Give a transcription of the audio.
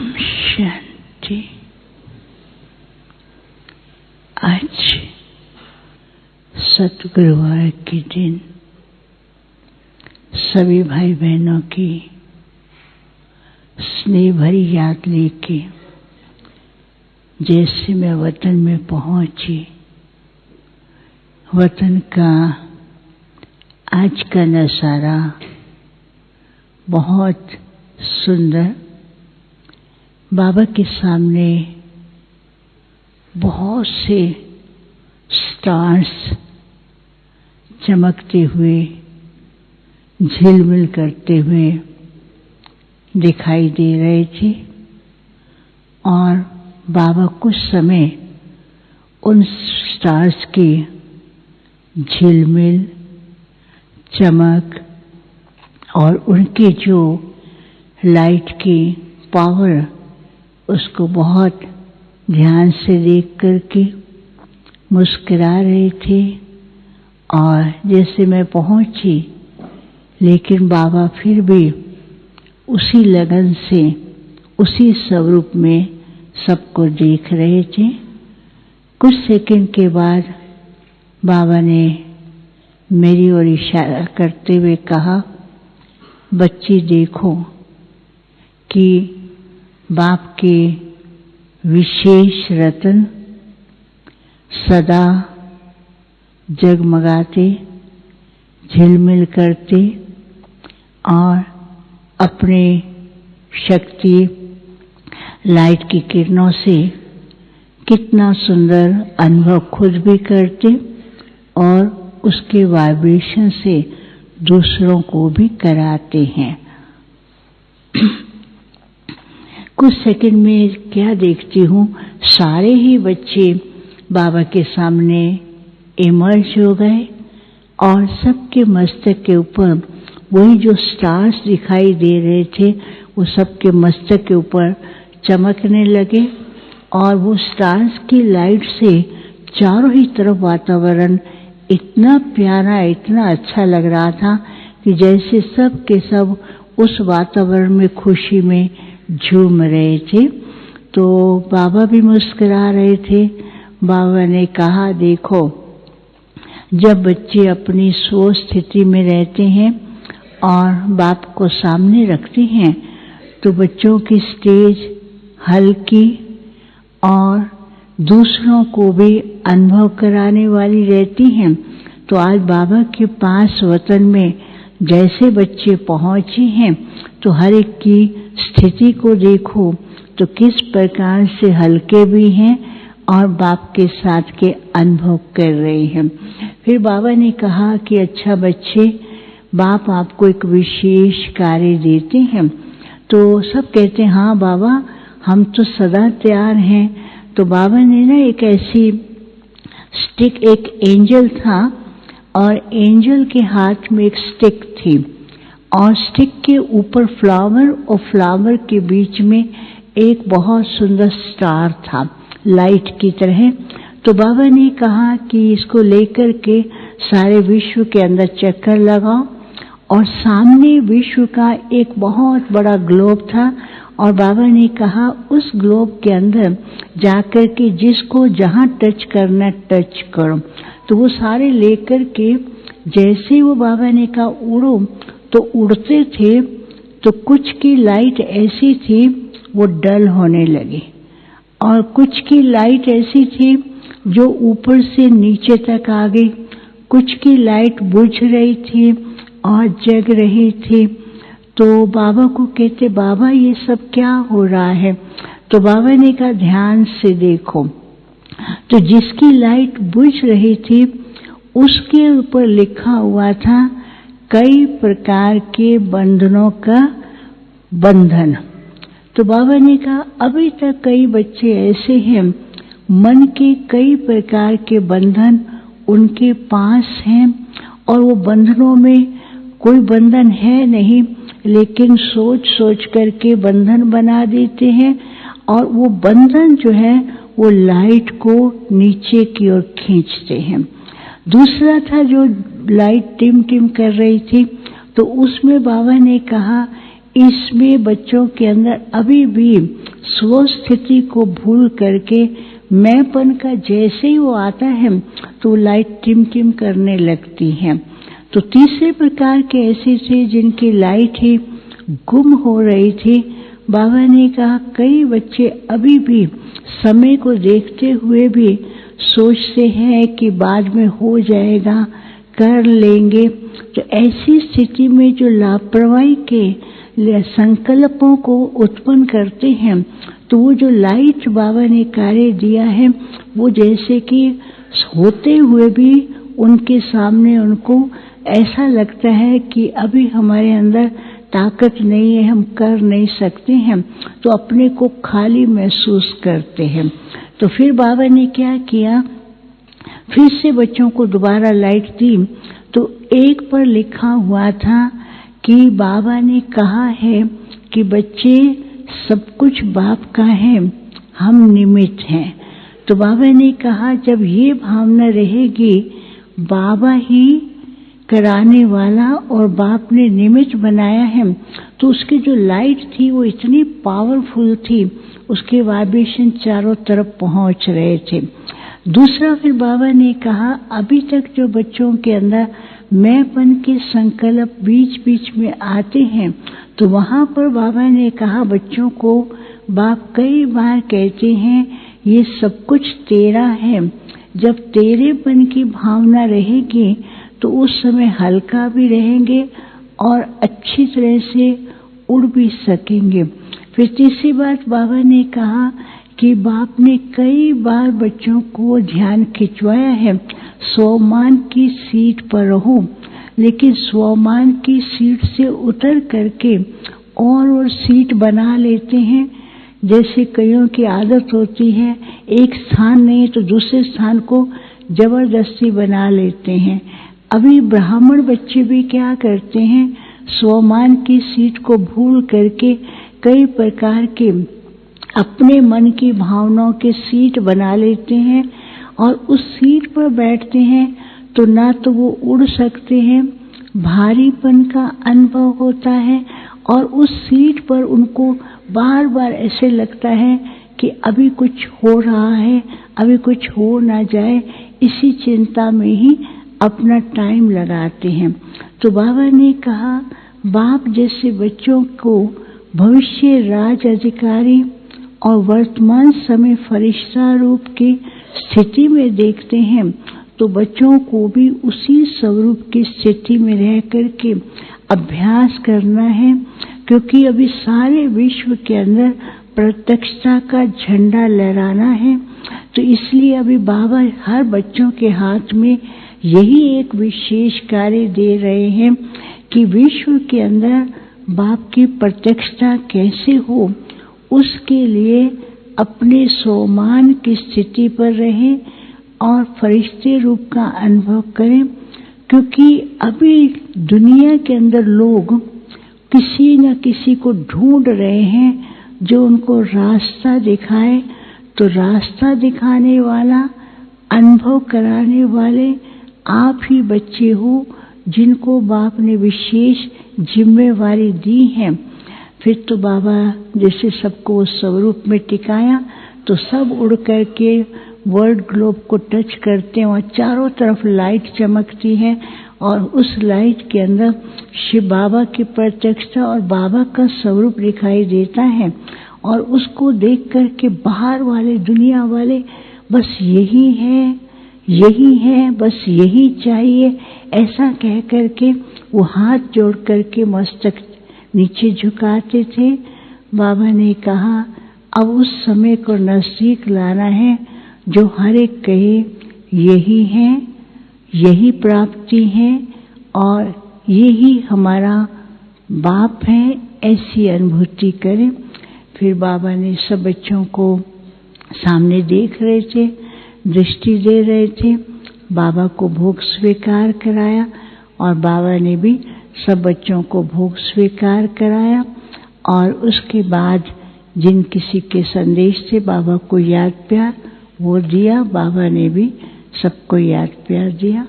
ओम शांति। आज सतगुरुवार के दिन सभी भाई बहनों की स्नेह भरी याद लेके जैसे मैं वतन में पहुंची, वतन का आज का नज़ारा बहुत सुंदर। बाबा के सामने बहुत से स्टार्स चमकते हुए, झिलमिल करते हुए दिखाई दे रहे थे और बाबा कुछ समय उन स्टार्स की झिलमिल, चमक और उनकी जो लाइट की पावर, उसको बहुत ध्यान से देख करके मुस्कुरा रहे थे। और जैसे मैं पहुंची, लेकिन बाबा फिर भी उसी लगन से, उसी स्वरूप में सबको देख रहे थे। कुछ सेकंड के बाद बाबा ने मेरी ओर इशारा करते हुए कहा, बच्ची देखो कि बाप के विशेष रत्न सदा जगमगाते, झिलमिल करते और अपने शक्ति लाइट की किरणों से कितना सुंदर अनुभव खुद भी करते और उसके वाइब्रेशन से दूसरों को भी कराते हैं। कुछ सेकंड में क्या देखती हूँ, सारे ही बच्चे बाबा के सामने इमर्ज हो गए और सबके मस्तक के ऊपर वही जो स्टार्स दिखाई दे रहे थे, वो सबके मस्तक के ऊपर चमकने लगे और वो स्टार्स की लाइट से चारों ही तरफ वातावरण इतना प्यारा, इतना अच्छा लग रहा था कि जैसे सब के सब उस वातावरण में खुशी में झूम रहे थे। तो बाबा भी मुस्कुरा रहे थे। बाबा ने कहा, देखो, जब बच्चे अपनी स्व स्थिति में रहते हैं और बाप को सामने रखते हैं तो बच्चों की स्टेज हल्की और दूसरों को भी अनुभव कराने वाली रहती हैं। तो आज बाबा के पास वतन में जैसे बच्चे पहुंचे हैं, तो हर एक की स्थिति को देखो तो किस प्रकार से हल्के भी हैं और बाप के साथ के अनुभव कर रहे हैं। फिर बाबा ने कहा कि अच्छा बच्चे, बाप आपको एक विशेष कार्य देते हैं। तो सब कहते हैं, हाँ बाबा, हम तो सदा तैयार हैं। तो बाबा ने ना एक ऐसी स्टिक, एक एंजल था और एंजल के हाथ में एक स्टिक थी और स्टिक के ऊपर फ्लावर और फ्लावर के बीच में एक बहुत सुंदर स्टार था, लाइट की तरह। तो बाबा ने कहा कि इसको लेकर के सारे विश्व के अंदर चक्कर लगाओ। और सामने विश्व का एक बहुत बड़ा ग्लोब था और बाबा ने कहा उस ग्लोब के अंदर जाकर के जिसको जहाँ टच करना टच करो। तो वो सारे लेकर के जैसे वो बाबा ने कहा उड़ो, तो उड़ते थे। तो कुछ की लाइट ऐसी थी वो डल होने लगी और कुछ की लाइट ऐसी थी जो ऊपर से नीचे तक आ गई, कुछ की लाइट बुझ रही थी और जग रही थी। तो बाबा को कहते, बाबा ये सब क्या हो रहा है? तो बाबा ने कहा ध्यान से देखो। तो जिसकी लाइट बुझ रही थी उसके ऊपर लिखा हुआ था कई प्रकार के बंधनों का बंधन। तो बाबा ने कहा अभी तक कई बच्चे ऐसे हैं, मन के कई प्रकार के बंधन उनके पास हैं और वो बंधनों में कोई बंधन है नहीं, लेकिन सोच सोच करके बंधन बना देते हैं और वो बंधन जो है वो लाइट को नीचे की ओर खींचते हैं। दूसरा था जो लाइट टिम टिम कर रही थी, तो उसमें बाबा ने कहा इसमें बच्चों के अंदर अभी भी स्व स्थिति को भूल करके मैंपन का जैसे ही वो आता है तो लाइट टिमटिम करने लगती है। तो तीसरे प्रकार के ऐसे थे जिनकी लाइट ही गुम हो रही थी। बाबा ने कहा कई बच्चे अभी भी समय को देखते हुए भी सोचते हैं कि बाद में हो जाएगा, कर लेंगे। तो ऐसी स्थिति में जो लापरवाही के संकल्पों को उत्पन्न करते हैं, तो वो जो लाइट बाबा ने कार्य दिया है वो जैसे कि होते हुए भी उनके सामने उनको ऐसा लगता है कि अभी हमारे अंदर ताकत नहीं है, हम कर नहीं सकते हैं, तो अपने को खाली महसूस करते हैं। तो फिर बाबा ने क्या किया, फिर से बच्चों को दोबारा लाइट दी। तो एक पर लिखा हुआ था कि बाबा ने कहा है कि बच्चे सब कुछ बाप का है, हम निमित्त हैं। तो बाबा ने कहा जब ये भावना रहेगी बाबा ही कराने वाला और बाप ने निमित्त बनाया है, तो उसकी जो लाइट थी वो इतनी पावरफुल थी, उसके वाइब्रेशन चारों तरफ पहुंच रहे थे। दूसरा फिर बाबा ने कहा अभी तक जो बच्चों के अंदर मैंपन के संकल्प बीच बीच में आते हैं, तो वहां पर बाबा ने कहा बच्चों को बाप कई बार कहते हैं ये सब कुछ तेरा है। जब तेरेपन की भावना रहेगी तो उस समय हल्का भी रहेंगे और अच्छी तरह से उड़ भी सकेंगे। फिर तीसरी बात बाबा ने कहा कि बाप ने कई बार बच्चों को ध्यान खिंचवाया है स्वमान की सीट पर रहो, लेकिन स्वमान की सीट से उतर करके और सीट बना लेते हैं। जैसे कईयों की आदत होती है एक स्थान नहीं तो दूसरे स्थान को जबरदस्ती बना लेते हैं। अभी ब्राह्मण बच्चे भी क्या करते हैं, स्वमान की सीट को भूल करके कई प्रकार के अपने मन की भावनाओं के सीट बना लेते हैं और उस सीट पर बैठते हैं तो ना तो वो उड़ सकते हैं, भारीपन का अनुभव होता है और उस सीट पर उनको बार बार ऐसे लगता है कि अभी कुछ हो रहा है, अभी कुछ हो ना जाए, इसी चिंता में ही अपना टाइम लगाते हैं। तो बाबा ने कहा बाप जैसे बच्चों को भविष्य राज अधिकारी और वर्तमान समय फरिश्ता रूप की स्थिति में देखते हैं, तो बच्चों को भी उसी स्वरूप की स्थिति में रह करके अभ्यास करना है, क्योंकि अभी सारे विश्व के अंदर प्रत्यक्षता का झंडा लहराना है। तो इसलिए अभी बाबा हर बच्चों के हाथ में यही एक विशेष कार्य दे रहे हैं कि विश्व के अंदर बाप की प्रत्यक्षता कैसे हो, उसके लिए अपने स्वमान की स्थिति पर रहें और फरिश्ते रूप का अनुभव करें। क्योंकि अभी दुनिया के अंदर लोग किसी न किसी को ढूंढ रहे हैं जो उनको रास्ता दिखाए, तो रास्ता दिखाने वाला, अनुभव कराने वाले आप ही बच्चे हो जिनको बाप ने विशेष जिम्मेवारी दी है। फिर तो बाबा जैसे सबको स्वरूप में टिकाया तो सब उड़ करके वर्ल्ड ग्लोब को टच करते हैं, वहाँ चारों तरफ लाइट चमकती है और उस लाइट के अंदर शिव बाबा की प्रत्यक्षता और बाबा का स्वरूप दिखाई देता है और उसको देख करके बाहर वाले दुनिया वाले बस यही है, बस यही चाहिए, ऐसा कह करके वो हाथ जोड़ करके मस्तक नीचे झुकाते थे। बाबा ने कहा अब उस समय को नजदीक लाना है जो हर एक कहे यही है, यही प्राप्ति है और यही हमारा बाप है, ऐसी अनुभूति करें। फिर बाबा ने सब बच्चों को सामने देख रहे थे, दृष्टि दे रहे थे, बाबा को भोग स्वीकार कराया और बाबा ने भी सब बच्चों को भोग स्वीकार कराया। और उसके बाद जिन किसी के संदेश से बाबा को याद प्यार वो दिया, बाबा ने भी सबको याद प्यार दिया।